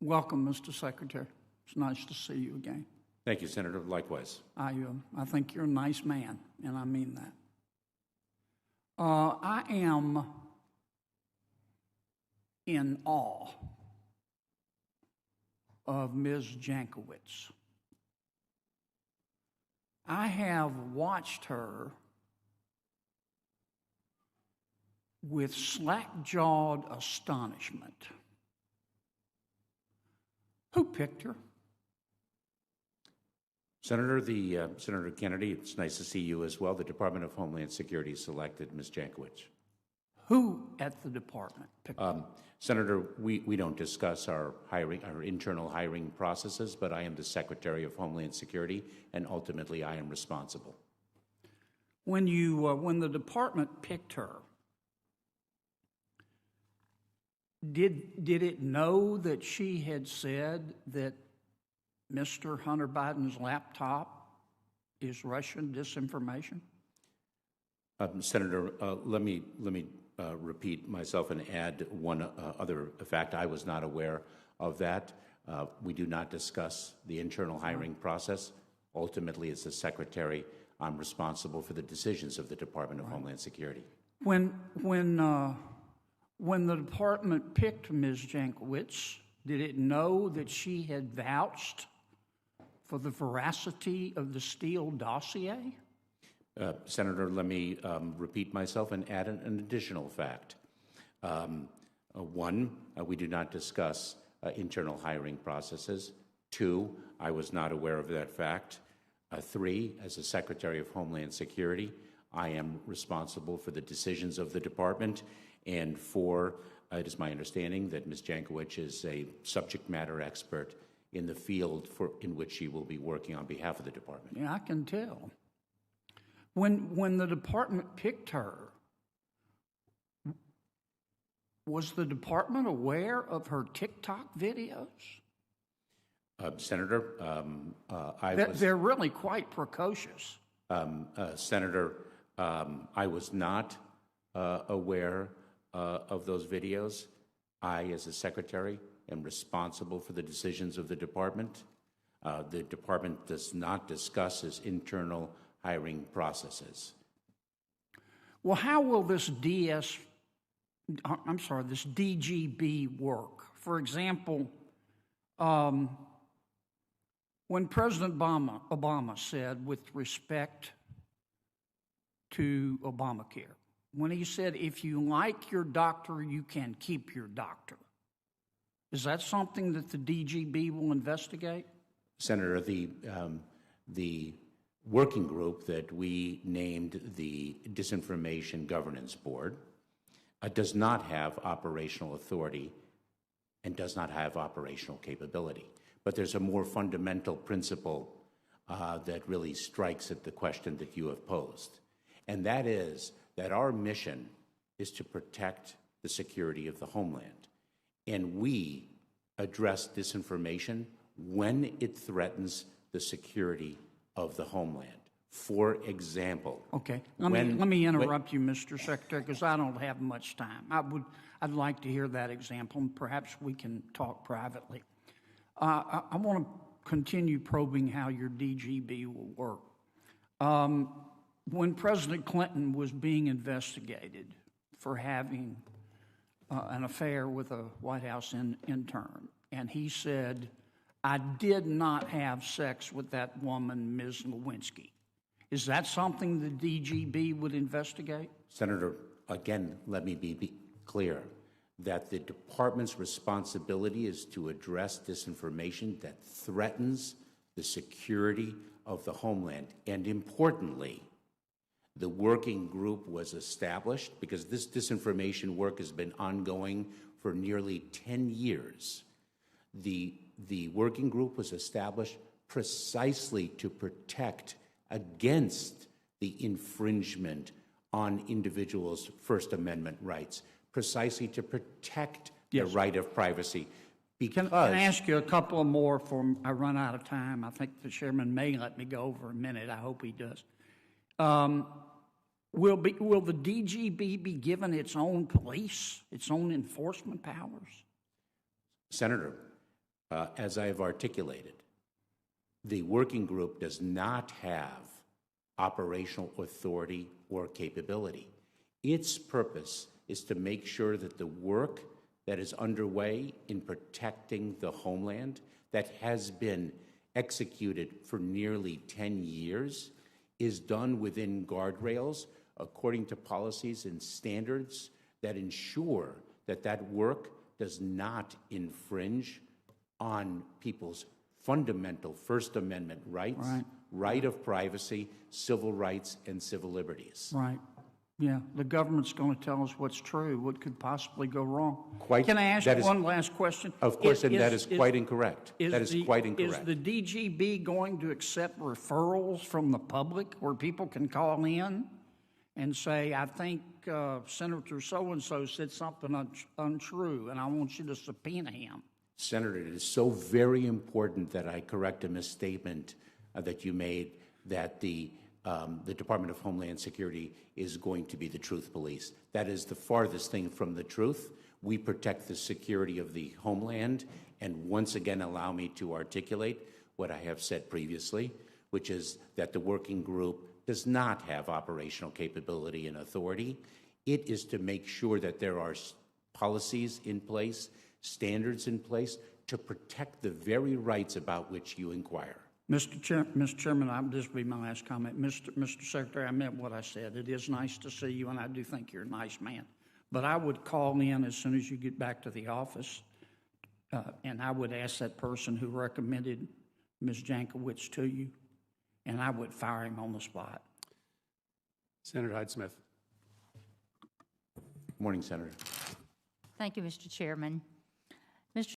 Welcome, Mr. Secretary. It's nice to see you again. Thank you, Senator. Likewise. I think you're a nice man, and I mean that. I am in awe of Ms. Jankowicz. I have watched her with slack-jawed astonishment. Who picked her? Senator Kennedy, it's nice to see you as well. The Department of Homeland Security selected Ms. Jankowicz. Who at the department picked her? Senator, we don't discuss our internal hiring processes, but I am the Secretary of Homeland Security, and ultimately I am responsible. When the department picked her, did it know that she had said that Mr. Hunter Biden's laptop is Russian disinformation? Senator, let me repeat myself and add one other fact. I was not aware of that. We do not discuss the internal hiring process. Ultimately, as the Secretary, I'm responsible for the decisions of the Department of Homeland Security. When the department picked Ms. Jankowicz, did it know that she had vouched for the veracity of the Steele dossier? Senator, let me repeat myself and add an additional fact. One, we do not discuss internal hiring processes. Two, I was not aware of that fact. Three, as the Secretary of Homeland Security, I am responsible for the decisions of the department. And four, it is my understanding that Ms. Jankowicz is a subject matter expert in the field in which she will be working on behalf of the department. Yeah, I can tell. When the department picked her, was the department aware of her TikTok videos? Senator, They're really quite precocious. Senator, I was not aware of those videos. I, as a secretary, am responsible for the decisions of the department. The department does not discuss its internal hiring processes. Well, how will this DGB work? For example, when President Obama said, with respect to Obamacare, when he said, if you like your doctor, you can keep your doctor, is that something that the DGB will investigate? Senator, the working group that we named the Disinformation Governance Board does not have operational authority and does not have operational capability. But there's a more fundamental principle that really strikes at the question that you have posed, and that is that our mission is to protect the security of the homeland. And we address disinformation when it threatens the security of the homeland. For example, okay, let me interrupt you, Mr. Secretary, because I don't have much time. I'd like to hear that example, and perhaps we can talk privately. I want to continue probing how your DGB will work. When President Clinton was being investigated for having an affair with a White House intern, and he said, I did not have sex with that woman, Ms. Lewinsky. Is that something the DGB would investigate? Senator, again, let me be clear that the department's responsibility is to address disinformation that threatens the security of the homeland. And importantly, the working group was established because this disinformation work has been ongoing for nearly 10 years. The working group was established precisely to protect against the infringement on individuals' First Amendment rights, precisely to protect the right of privacy. Can I ask you a couple of more before I run out of time? I think the chairman may let me go over a minute. I hope he does. Will the DGB be given its own police, its own enforcement powers? Senator, As I have articulated, the working group does not have operational authority or capability. Its purpose is to make sure that the work that is underway in protecting the homeland, that has been executed for nearly 10 years, is done within guardrails according to policies and standards that ensure that that work does not infringe on people's fundamental First Amendment rights, right of privacy, civil rights, and civil liberties. Right. Yeah, the government's going to tell us what's true. What could possibly go wrong? Quite- Can I ask that you is- one last question? Of course, and that is quite incorrect. That is quite incorrect. Is the DGB going to accept referrals from the public where people can call in and say, I think Senator so-and-so said something untrue, and I want you to subpoena him? Senator, it is so very important that I correct a misstatement that you made, that the Department of Homeland Security is going to be the truth police. That is the farthest thing from the truth. We protect the security of the homeland, and once again allow me to articulate what I have said previously, which is that the working group does not have operational capability and authority. It is to make sure that there are policies in place, standards in place to protect the very rights about which you inquire. Mr. Chairman, this will be my last comment. Mr. Secretary, I meant what I said. It is nice to see you, and I do think you're a nice man. But I would call in as soon as you get back to the office, and I would ask that person who recommended Ms. Jankowicz to you, and I would fire him on the spot. Senator Hyde-Smith. Good morning, Senator. Thank you, Mr. Chairman.